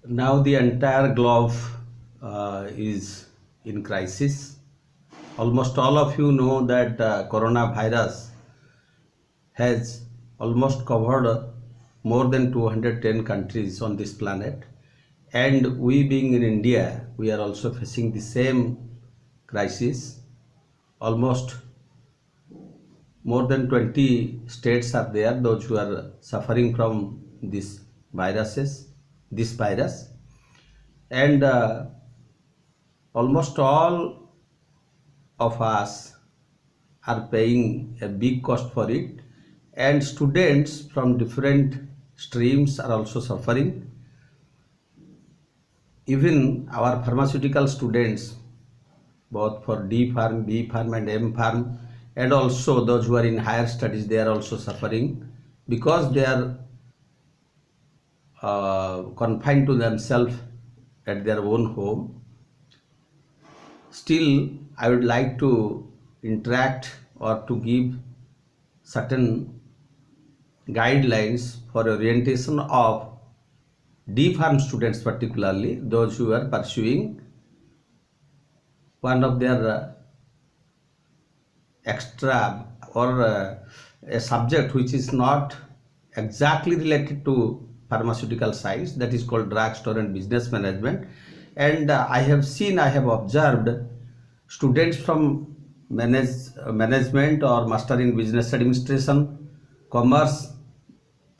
Now the entire globe is in crisis. Almost all of you know that coronavirus has almost covered more than 210 countries on this planet. And we being in India, we are also facing the same crisis. Almost more than 20 states are there, those who are suffering from this virus. And almost all of us are paying a big cost for it, and students from different streams are also suffering. Even our pharmaceutical students, both for D Pharm, B Pharm and M Pharm, and also those who are in higher studies, they are also suffering because they are confined to themselves at their own home. Still, I would like to interact or to give certain guidelines for orientation of D Pharm students, particularly those who are pursuing one of their extra or a subject which is not exactly related to pharmaceutical science, that is called drugstore and business management. And I have observed students from management or master in business administration, commerce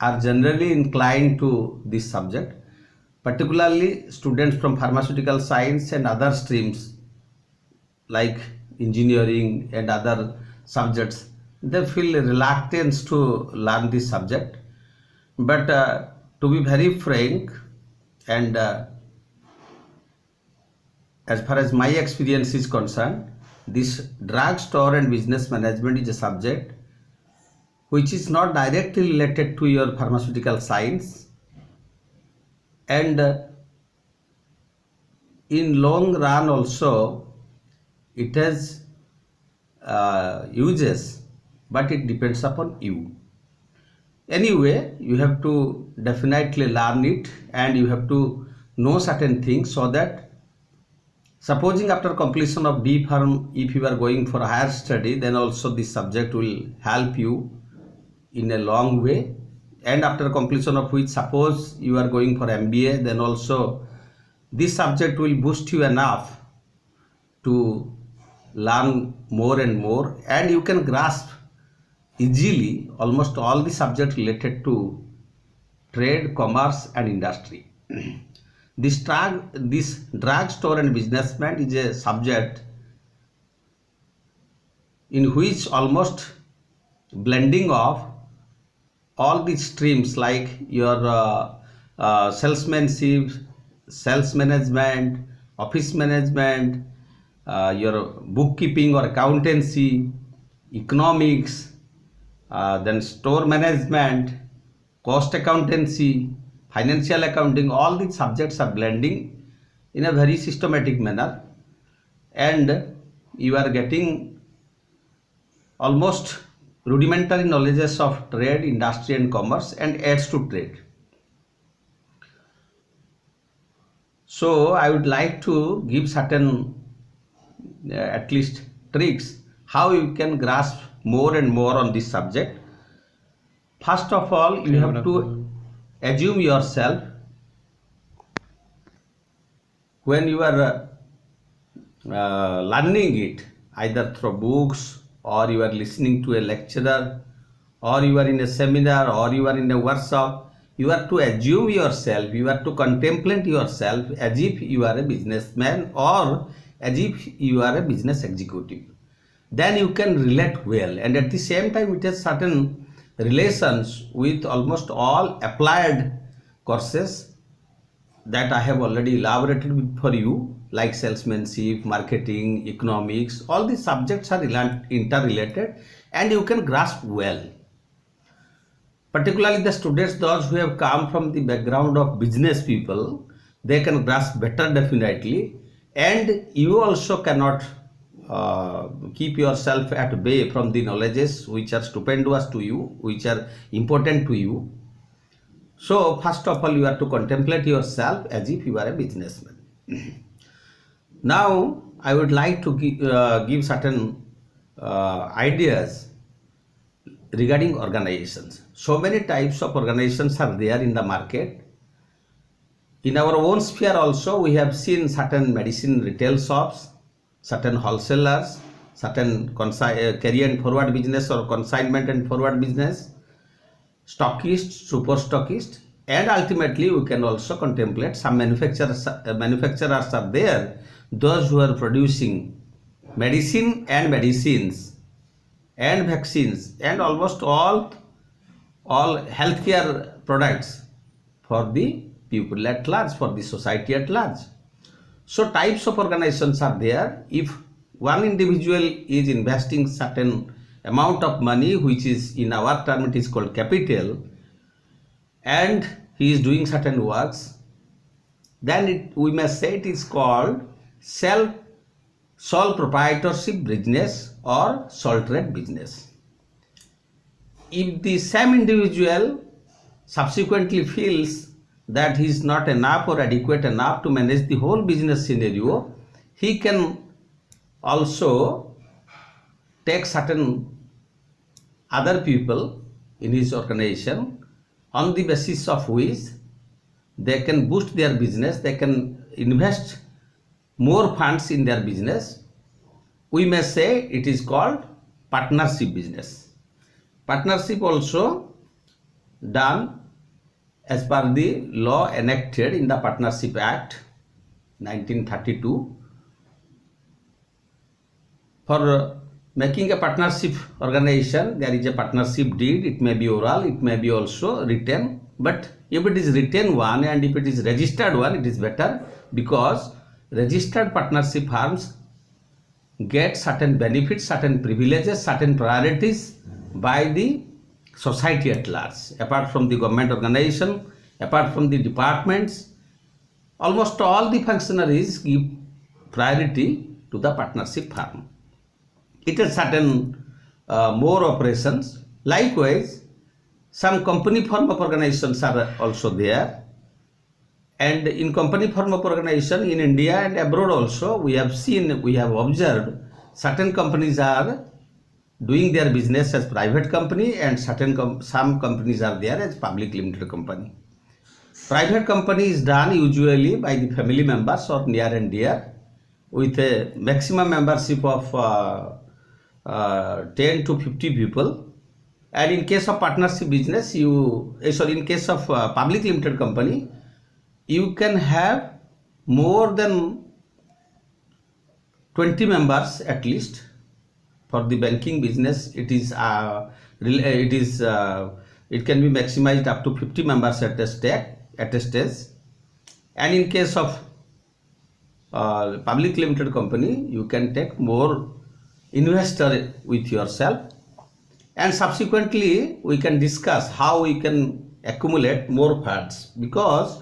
are generally inclined to this subject, particularly students from pharmaceutical science and other streams like engineering and other subjects. They feel reluctance to learn this subject. But to be very frank, and as far as my experience is concerned, this drugstore and business management is a subject which is not directly related to your pharmaceutical science, and in long run also it has uses, but it depends upon you. Anyway, you have to definitely learn it, and you have to know certain things, so that supposing after completion of D Pharm, if you are going for higher study, then also this subject will help you in a long way. And after completion of which, suppose you are going for MBA, then also this subject will boost you enough to learn more and more, and you can grasp easily almost all the subjects related to trade, commerce and industry. This drugstore and businessman is a subject in which almost blending of all these streams like your salesmanship, sales management, office management, your bookkeeping or accountancy, economics, then store management, cost accountancy, financial accounting, all these subjects are blending in a very systematic manner, and you are getting almost rudimentary knowledges of trade, industry and commerce, and adds to trade. So I would like to give certain at least tricks how you can grasp more and more on this subject. First of all, you have to assume yourself when you are learning it, either through books, or you are listening to a lecturer, or you are in a seminar, or you are in a workshop. You are to assume yourself, you are to contemplate yourself as if you are a businessman or as if you are a business executive. Then you can relate well, and at the same time it has certain relations with almost all applied courses that I have already elaborated for you, like salesmanship, marketing, economics. All these subjects are interrelated, and you can grasp well. Particularly the students, those who have come from the background of business people, they can grasp better definitely, and you also cannot keep yourself at bay from the knowledges which are stupendous to you, which are important to you. So first of all, you have to contemplate yourself as if you are a businessman. Now I would like to give certain ideas regarding organizations. So many types of organizations are there in the market. In our own sphere also, we have seen certain medicine retail shops, certain wholesalers, certain carry and forward business or consignment and forward business, stockists, super stockists, and ultimately we can also contemplate some manufacturers are there, those who are producing medicine and medicines and vaccines and almost all healthcare products for the people at large, for the society at large. So types of organizations are there. If one individual is investing certain amount of money, which is in our term it is called capital, and he is doing certain works, then we may say it is called sole proprietorship business or sole trade business. If the same individual subsequently feels that he is not enough or adequate enough to manage the whole business scenario, he can also take certain other people in his organization, on the basis of which they can boost their business, they can invest more funds in their business. We may say it is called partnership business. Partnership also done as per the law enacted in the Partnership Act 1932. For making a partnership organization, there is a partnership deed. It may be oral, it may be also written, but if it is written one and if it is registered one, it is better, because registered partnership firms get certain benefits, certain privileges, certain priorities by the society at large. Apart from the government organization, apart from the departments, almost all the functionaries give priority to the partnership firm. It has certain more operations. Likewise, some company form of organizations are also there, and in company form of organization in India and abroad also, we have observed certain companies are doing their business as private company and some companies are there as public limited company. Private company is done usually by the family members or near and dear, with a maximum membership of 10 to 50 people. And in case of partnership business, in case of public limited company, you can have more than 20 members at least. For the banking business, it can be maximized up to 50 members at a stage. And in case of public limited company, you can take more investor with yourself, and subsequently we can discuss how we can accumulate more funds, because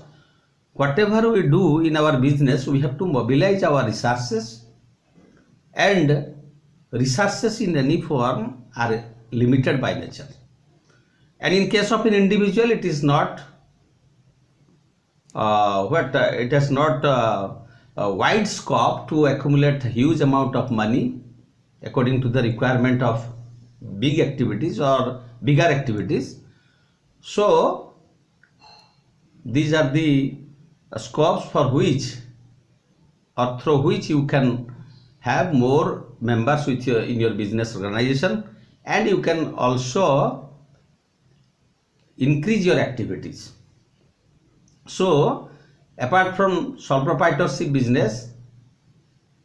whatever we do in our business, we have to mobilize our resources, and resources in any form are limited by nature. And in case of an individual, it is not it has not a wide scope to accumulate a huge amount of money according to the requirement of big activities or bigger activities. So these are the scopes for which or through which you can have more members with in your business organization, and you can also increase your activities. So apart from sole proprietorship business,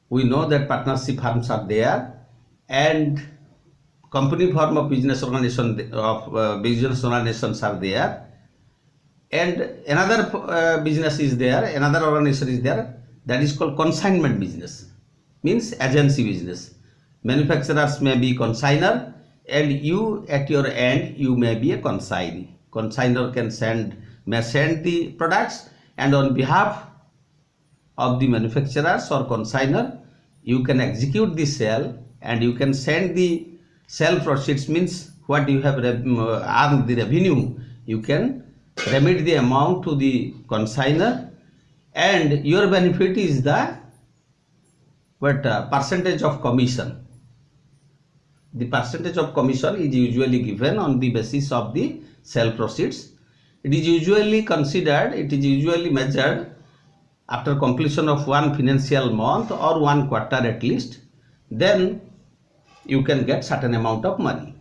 we know that partnership firms are there, and company form of business organizations are there, and another business is there, another organization is there, that is called consignment business, means agency business. Manufacturers may be consignor, and you at your end you may be a consignee. Consignor may send the products, and on behalf of the manufacturers or consignor, you can execute the sale, and you can send the sale proceeds, means what you have earned the revenue, you can remit the amount to the consignor, and your benefit is the percentage of commission. The percentage of commission is usually given on the basis of the sale proceeds. It is usually measured after completion of one financial month or one quarter at least. Then you can get certain amount of money.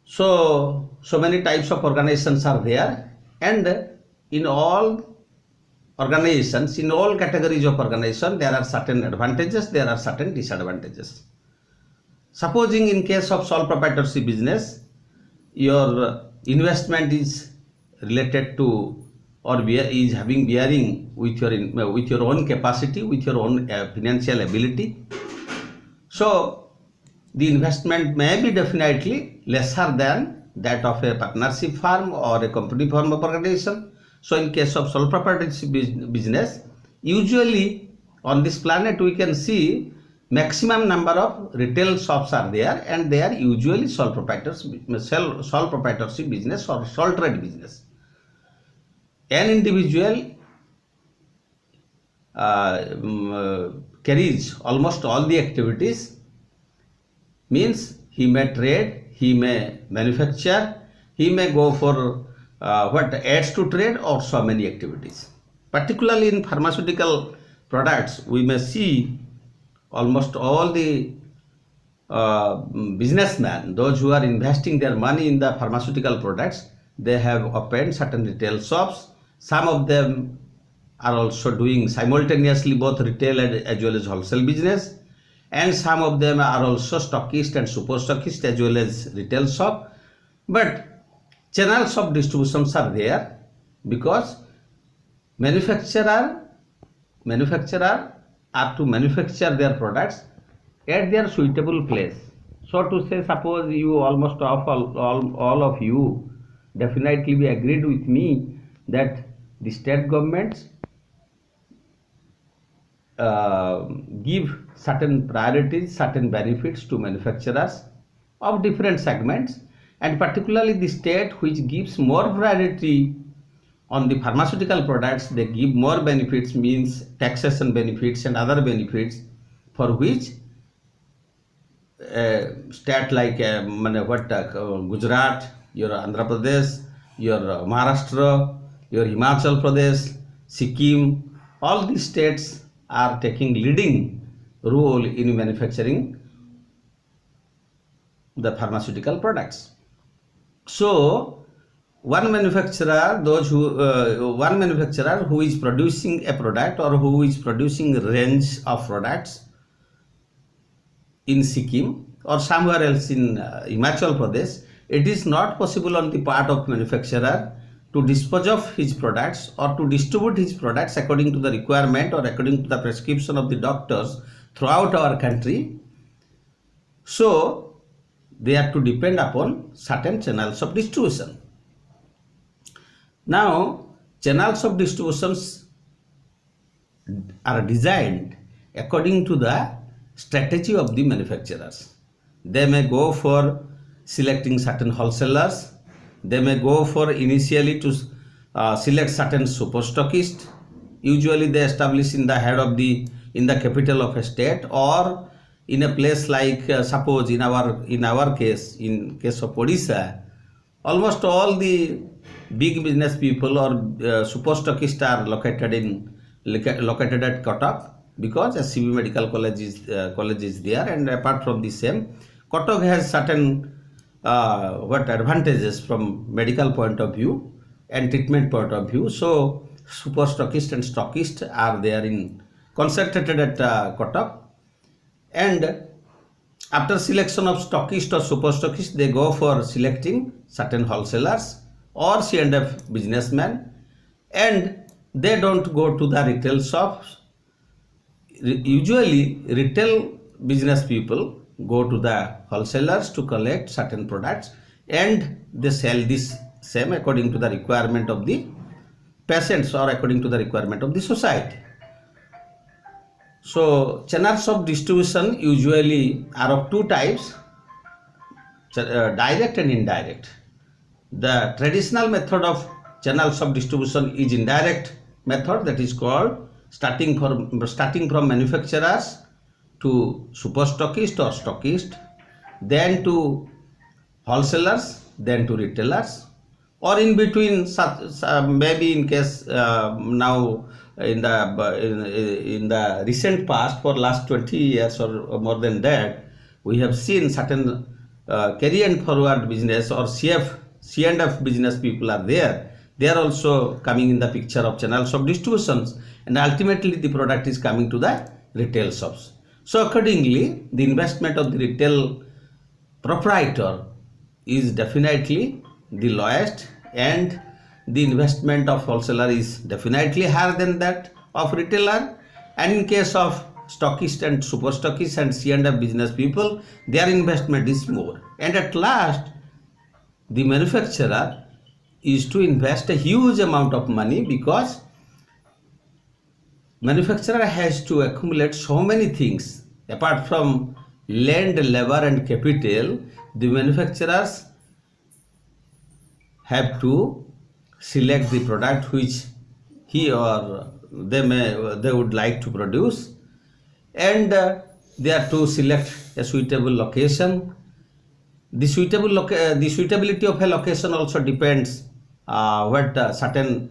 So many types of organizations are there, and in all organizations, in all categories of organization, there are certain advantages, there are certain disadvantages. Supposing in case of sole proprietorship business, your investment is related to or is having bearing with your own capacity, with your own financial ability. So the investment may be definitely lesser than that of a partnership firm or a company form of organization. So in case of sole proprietorship business, usually on this planet we can see maximum number of retail shops are there, and they are usually sole proprietorship business or sole trade business. An individual carries almost all the activities, means he may trade, he may manufacture, he may go for adds to trade, or so many activities. Particularly in pharmaceutical products, we may see almost all the businessmen, those who are investing their money in the pharmaceutical products, they have opened certain retail shops. Some of them are also doing simultaneously both retail as well as wholesale business, and some of them are also stockist and super stockist as well as retail shop. But channels of distributions are there, because manufacturer are to manufacture their products at their suitable place. So to say, suppose you almost all of you definitely be agreed with me that the state governments give certain priorities, certain benefits to manufacturers of different segments, and particularly the state which gives more priority on the pharmaceutical products, they give more benefits, means taxation benefits and other benefits, for which state like Gujarat, your Andhra Pradesh, your Maharashtra, your Himachal Pradesh, Sikkim, all these states are taking leading role in manufacturing the pharmaceutical products. So one manufacturer who is producing a product or who is producing a range of products in Sikkim or somewhere else in Himachal Pradesh, it is not possible on the part of manufacturer to dispose of his products or to distribute his products according to the requirement or according to the prescription of the doctors throughout our country. So they have to depend upon certain channels of distribution. Now, channels of distributions are designed according to the strategy of the manufacturers. They may go for selecting certain wholesalers. They may go for initially to select certain super stockists. Usually they establish in the in the capital of a state, or in a place like suppose in our case, in case of Odisha, almost all the big business people or super stockists are located at Cuttack, because SCB Medical College is there, and apart from the same, Cuttack has certain advantages from medical point of view and treatment point of view. So super stockist and stockist are there concentrated at Cuttack, and after selection of stockist or super stockist, they go for selecting certain wholesalers or C&F businessmen, and they don't go to the retail shops. Usually retail business people go to the wholesalers to collect certain products, and they sell this same according to the requirement of the patients or according to the requirement of the society. So channels of distribution usually are of two types, direct and indirect. The traditional method of channels of distribution is indirect method, that is called starting from manufacturers to super stockist or stockist, then to wholesalers, then to retailers, or in between, maybe in case now in the recent past, for last 20 years or more than that, we have seen certain carry and forward business or C&F business people are there. They are also coming in the picture of channels of distributions, and ultimately the product is coming to the retail shops. So accordingly, the investment of the retail proprietor is definitely the lowest, and the investment of wholesaler is definitely higher than that of retailer. And in case of stockist and super stockist and C&F business people, their investment is more. And at last, the manufacturer is to invest a huge amount of money, because manufacturer has to accumulate so many things. Apart from land, labor and capital, the manufacturers have to select the product which he or they would like to produce, and they are to select a suitable location. The suitability of a location also depends what certain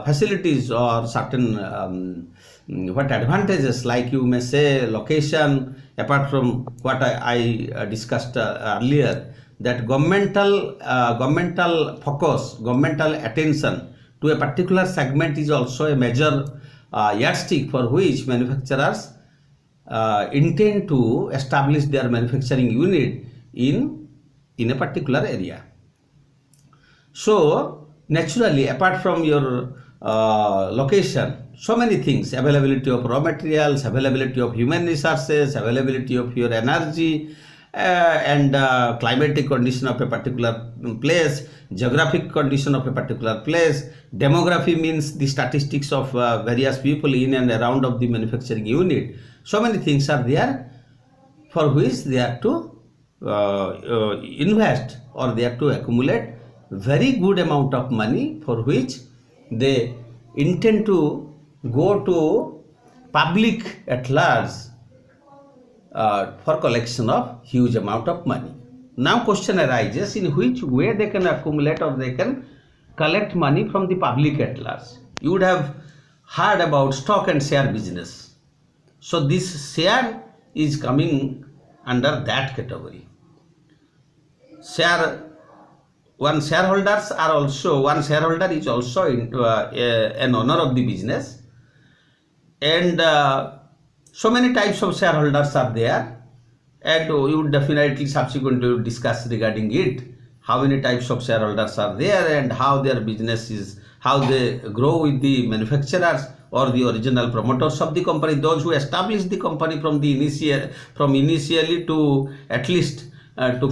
facilities or certain what advantages, like you may say location, apart from what I discussed earlier, that governmental focus, governmental attention to a particular segment is also a major yardstick for which manufacturers intend to establish their manufacturing unit in a particular area. So naturally, apart from your location, so many things: availability of raw materials, availability of human resources, availability of your energy, and climatic condition of a particular place, geographic condition of a particular place. Demography means the statistics of various people in and around of the manufacturing unit. So many things are there for which they have to invest, or they have to accumulate very good amount of money, for which they intend to go to public at large for collection of huge amount of money. Now question arises, in which way they can accumulate or they can collect money from the public at large. You would have heard about stock and share business. So this share is coming under that category. One shareholder is also an owner of the business, and so many types of shareholders are there, and we would definitely subsequently discuss regarding it, how many types of shareholders are there and how their business is, how they grow with the manufacturers or the original promoters of the company, those who established the company from initially to at least to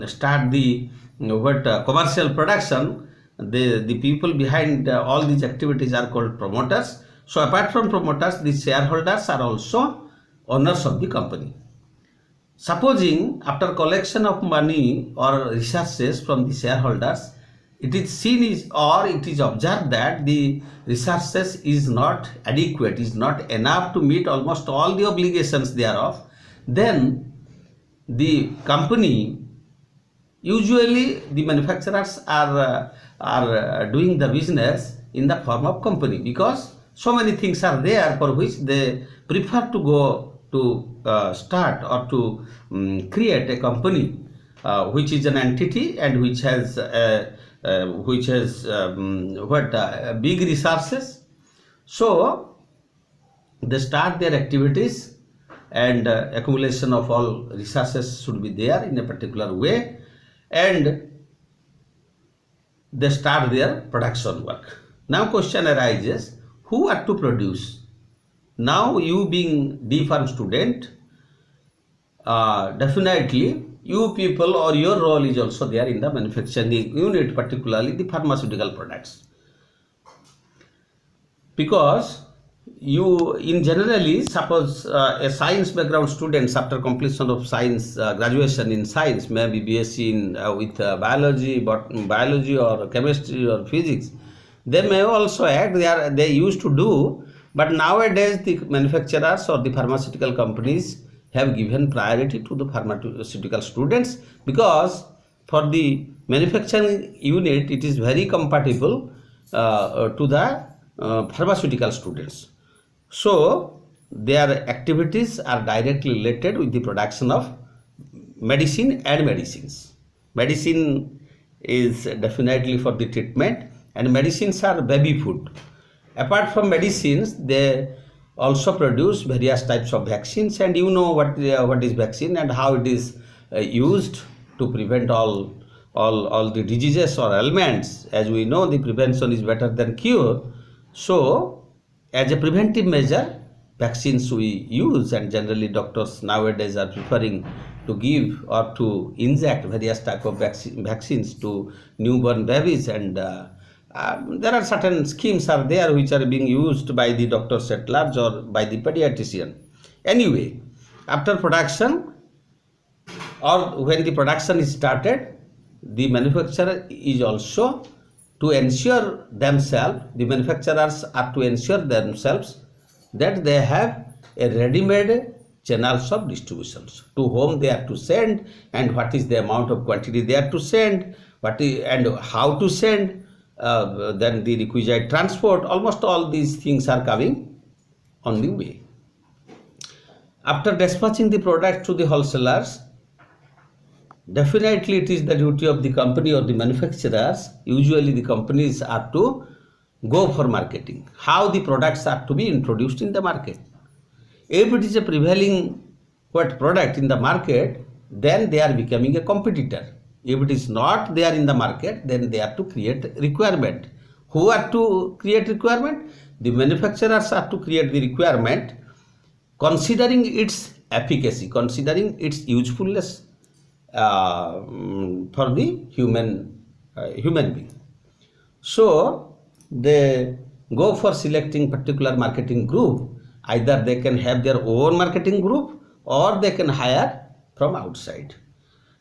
start the commercial production. The people behind all these activities are called promoters. So apart from promoters, the shareholders are also owners of the company. Supposing after collection of money or resources from the shareholders, it is seen or it is observed that the resources is not adequate, is not enough to meet almost all the obligations thereof, then the company, usually the manufacturers are doing the business in the form of company, because so many things are there for which they prefer to go to start or to create a company which is an entity and which has big resources. So they start their activities, and accumulation of all resources should be there in a particular way, and they start their production work. Now question arises, who are to produce? Now you being D-Pharm student, definitely you people or your role is also there in the manufacturing unit, particularly the pharmaceutical products, because you in generally suppose a science background students after completion of science graduation in science, maybe BSc in with biology, but biology or chemistry or physics, they may also act, they used to do, but nowadays the manufacturers or the pharmaceutical companies have given priority to the pharmaceutical students, because for the manufacturing unit it is very compatible to the pharmaceutical students. So their activities are directly related with the production of medicine and medicines. Medicine is definitely for the treatment, and medicines are baby food. Apart from medicines, they also produce various types of vaccines, and you know what is vaccine and how it is used to prevent all the diseases or ailments. As we know, the prevention is better than cure. So as a preventive measure, vaccines we use, and generally doctors nowadays are preferring to give or to inject various type of vaccines to newborn babies, and there are certain schemes are there which are being used by the doctors at large or by the pediatrician. Anyway, after production or when the production is started, the manufacturer is also to ensure themselves, the manufacturers are to ensure themselves that they have a ready-made channels of distributions, to whom they are to send, and what is the amount of quantity they are to send, and how to send, then the requisite transport. Almost all these things are coming on the way. After dispatching the product to the wholesalers, definitely it is the duty of the company or the manufacturers. Usually the companies are to go for marketing, how the products are to be introduced in the market. If it is a prevailing product in the market, then they are becoming a competitor. If it is not there in the market, then they are to create requirement. Who are to create requirement? The manufacturers are to create the requirement considering its efficacy, considering its usefulness for the human being. So they go for selecting particular marketing group. Either they can have their own marketing group or they can hire from outside.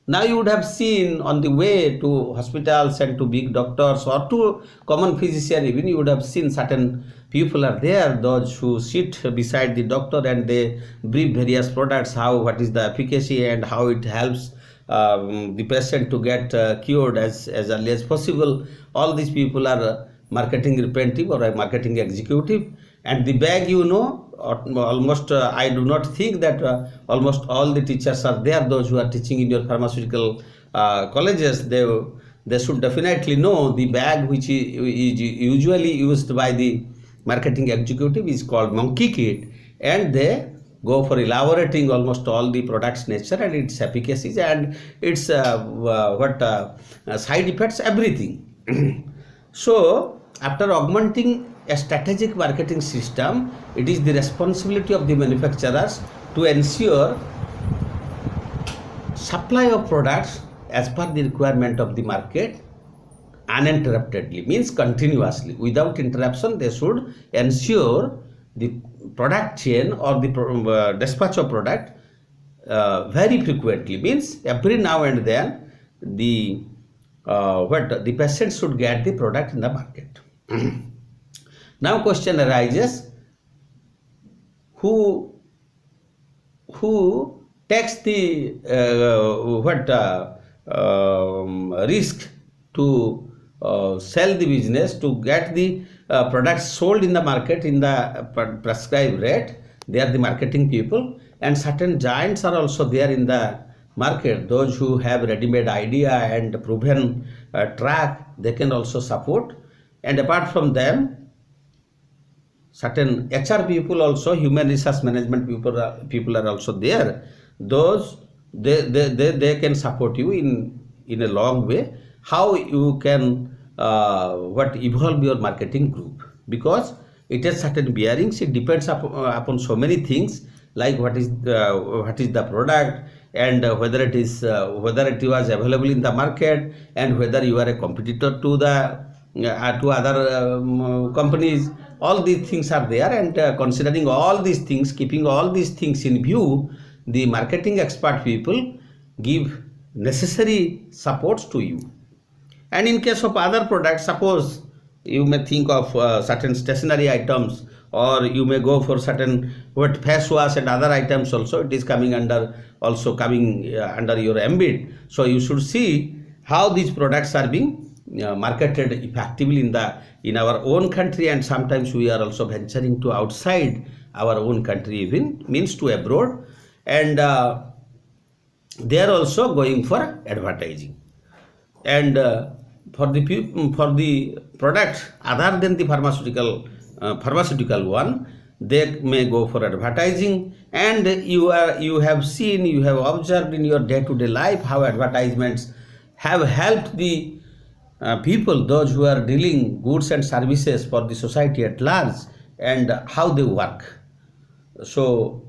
Now you would have seen on the way to hospitals and to big doctors or to common physician, even you would have seen certain people are there, those who sit beside the doctor and they brief various products, what is the efficacy and how it helps the patient to get cured as early as possible. All these people are marketing representative or a marketing executive. And the bag, almost I do not think that almost all the teachers are there, those who are teaching in your pharmaceutical colleges. They should definitely know the bag which is usually used by the marketing executive is called monkey kit, and they go for elaborating almost all the product's nature and its efficacies and its side effects, everything. So after augmenting a strategic marketing system, it is the responsibility of the manufacturers to ensure supply of products as per the requirement of the market uninterruptedly, means continuously, without interruption. They should ensure the product chain or the dispatch of product very frequently, means every now and then the patient should get the product in the market. Now question arises, who takes the risk to sell the business, to get the products sold in the market in the prescribed rate? They are the marketing people, and certain giants are also there in the market. Those who have ready-made idea and proven track, they can also support. And apart from them, certain HR people also, human resource management people are also there. Those they can support you in a long way, how you can evolve your marketing group, because it has certain bearings. It depends upon so many things, like what is the product, and whether it was available in the market, and whether you are a competitor to the to other companies. All these things are there, and considering all these things, keeping all these things in view, the marketing expert people give necessary supports to you. And in case of other products, suppose you may think of certain stationery items, or you may go for certain face wash and other items also. It is coming under under your ambit. So you should see how these products are being marketed effectively in our own country, and sometimes we are also venturing to outside our own country, even means to abroad, and they are also going for advertising. And for the product other than the pharmaceutical one, they may go for advertising. And you have seen, you have observed in your day-to-day life how advertisements have helped the people, those who are dealing goods and services for the society at large, and how they work. So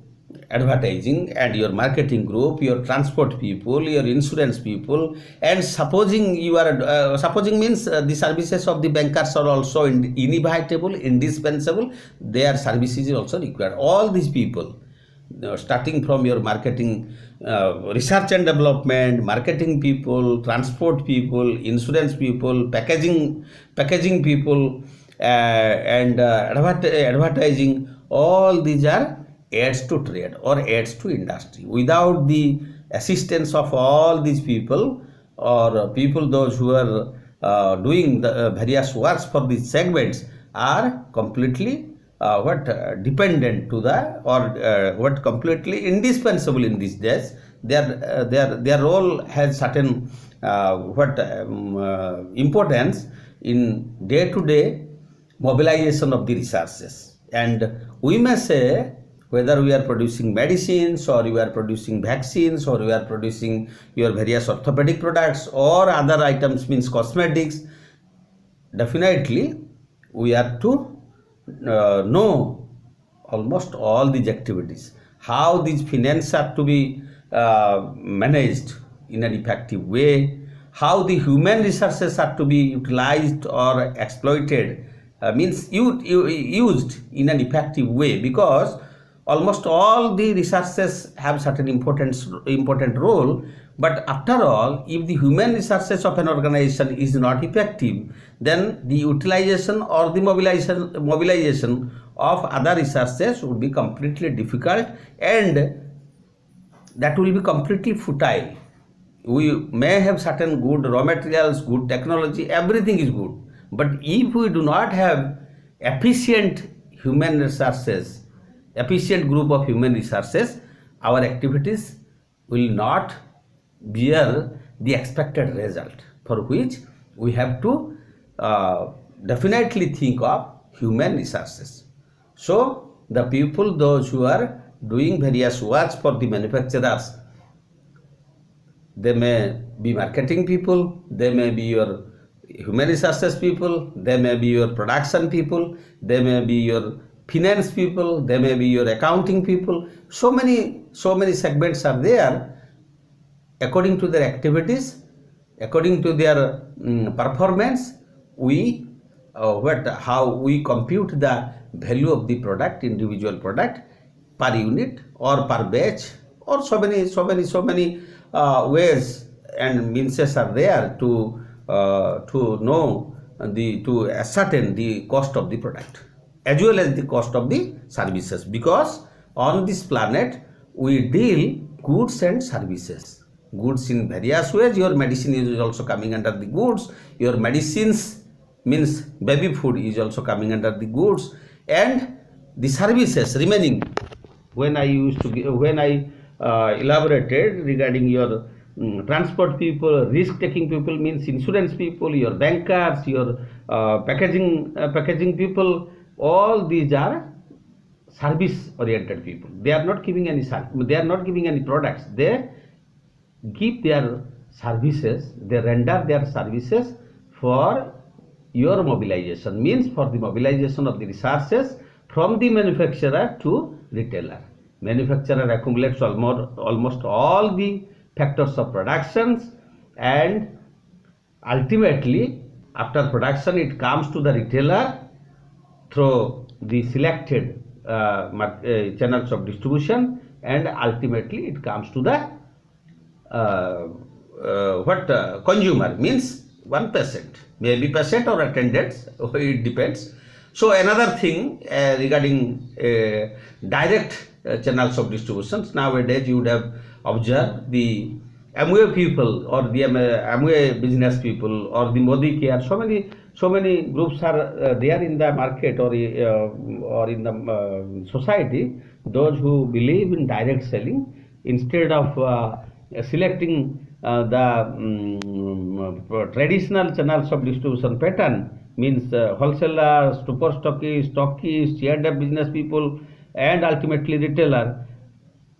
advertising and your marketing group, your transport people, your insurance people, and supposing you are supposing means the services of the bankers are also inevitable, indispensable. Their services is also required. All these people, starting from your marketing, research and development, marketing people, transport people, insurance people, packaging people, and advertising, all these are aids to trade or aids to industry. Without the assistance of all these people, or people those who are doing the various works for these segments, are completely dependent to the, or completely indispensable in these days. Their role has certain importance in day-to-day mobilization of the resources. And we may say, whether we are producing medicines, or we are producing vaccines, or we are producing your various orthopedic products or other items, means cosmetics, definitely we are to know almost all these activities, how these finance are to be managed in an effective way, how the human resources are to be utilized or exploited, means used in an effective way, because almost all the resources have certain important role. But after all, if the human resources of an organization is not effective, then the utilization or the mobilization of other resources would be completely difficult, and that will be completely futile. We may have certain good raw materials, good technology, everything is good, but if we do not have efficient human resources, efficient group of human resources, our activities will not bear the expected result, for which we have to definitely think of human resources. So the people, those who are doing various works for the manufacturers, they may be marketing people, they may be your human resources people, they may be your production people, they may be your finance people, they may be your accounting people. So many segments are there. According to their activities, according to their performance, we how we compute the value of the product, individual product, per unit or per batch, or so many ways and meanses are there to know to ascertain the cost of the product, as well as the cost of the services, because on this planet we deal goods and services. Goods in various ways. Your medicine is also coming under the goods. Your medicines, means baby food, is also coming under the goods, and the services remaining. When I elaborated regarding your transport people, risk taking people, means insurance people, your bankers, your packaging people, all these are service oriented people. They are not giving any products, they give their services, they render their services for your mobilization, means for the mobilization of the resources from the manufacturer to retailer. Manufacturer accumulates almost all the factors of productions, and ultimately After production, it comes to the retailer through the selected channels of distribution, and ultimately it comes to the consumer, means one patient, maybe patient or attendants, it depends. So another thing regarding direct channels of distributions, nowadays you would have observed the Amway people or the Amway business people or the Modi Care, so many groups are there in the market or in the society, those who believe in direct selling instead of selecting the traditional channels of distribution pattern, means wholesalers, super stockists, C&F business people, and ultimately retailer.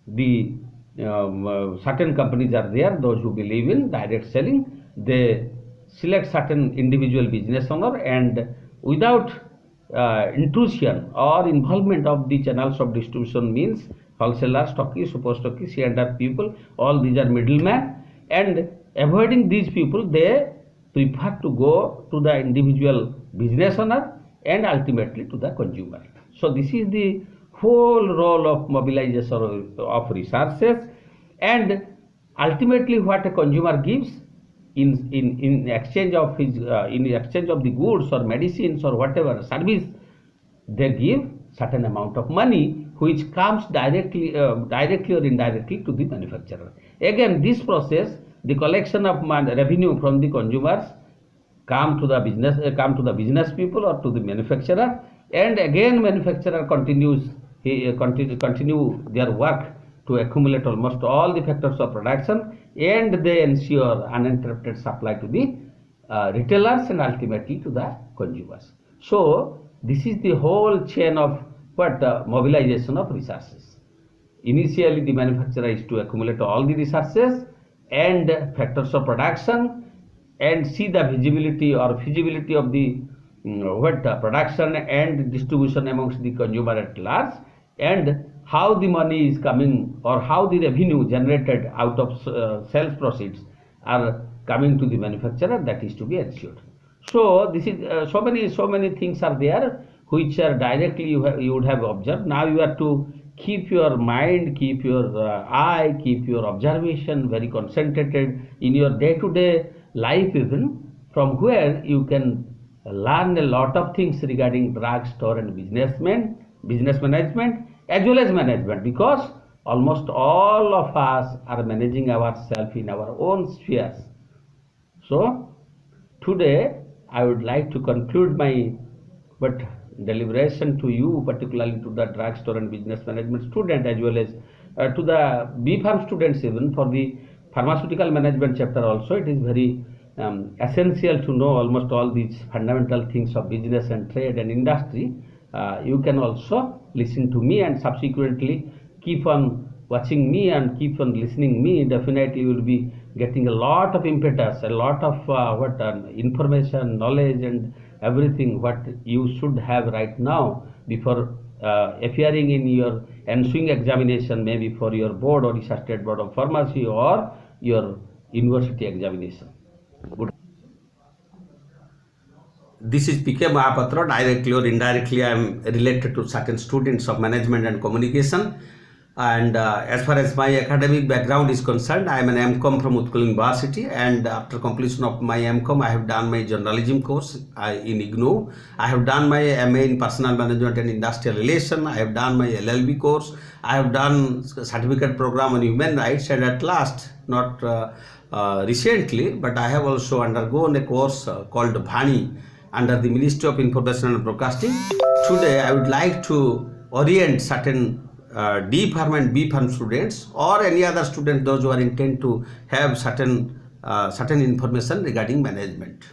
The certain companies are there, those who believe in direct selling, they select certain individual business owner, and without intrusion or involvement of the channels of distribution, means wholesaler, stockist, super stockist, C&F people, all these are middlemen, and avoiding these people, they prefer to go to the individual business owner and ultimately to the consumer. So this is the whole role of mobilization of resources, and ultimately what a consumer gives in exchange of his in exchange of the goods or medicines or whatever service, they give certain amount of money which comes directly or indirectly to the manufacturer. Again, this process, the collection of revenue from the consumers come to the business people or to the manufacturer, and again manufacturer continue their work to accumulate almost all the factors of production, and they ensure uninterrupted supply to the retailers and ultimately to the consumers. So this is the whole chain of mobilization of resources. Initially the manufacturer is to accumulate all the resources and factors of production and see the visibility or feasibility of the production and distribution amongst the consumer at large, and how the money is coming or how the revenue generated out of sales proceeds are coming to the manufacturer, that is to be ensured. So this is so many things are there which are directly you would have observed. Now you have to keep your mind, keep your eye, keep your observation very concentrated in your day-to-day life, even from where you can learn a lot of things regarding drugstore and business management as well as management, because almost all of us are managing ourselves in our own spheres. So today I would like to conclude my deliberation to you, particularly to the drugstore and business management student as well as to the B.Pharm students. Even for the pharmaceutical management chapter also, it is very essential to know almost all these fundamental things of business and trade and industry. You can also listen to me and subsequently keep on watching me and keep on listening me. Definitely you will be getting a lot of impetus, a lot of information, knowledge and everything what you should have right now before appearing in your ensuing examination, maybe for your board or State Board of Pharmacy or your university examination. Good. This is P.K. Mahapatra. Directly or indirectly I am related to certain students of management and communication, and as far as my academic background is concerned, I am an M.Com from Utkal University, and after completion of my M.Com I have done my journalism course in IGNOU. I have done my MA in personal management and industrial relation. I have done my LLB course. I have done certificate program on human rights, and at last, not recently, but I have also undergone a course called Bhani under the Ministry of Information and Broadcasting. Today I would like to orient certain D.Pharm and B.Pharm students or any other students, those who are intent to have certain information regarding management.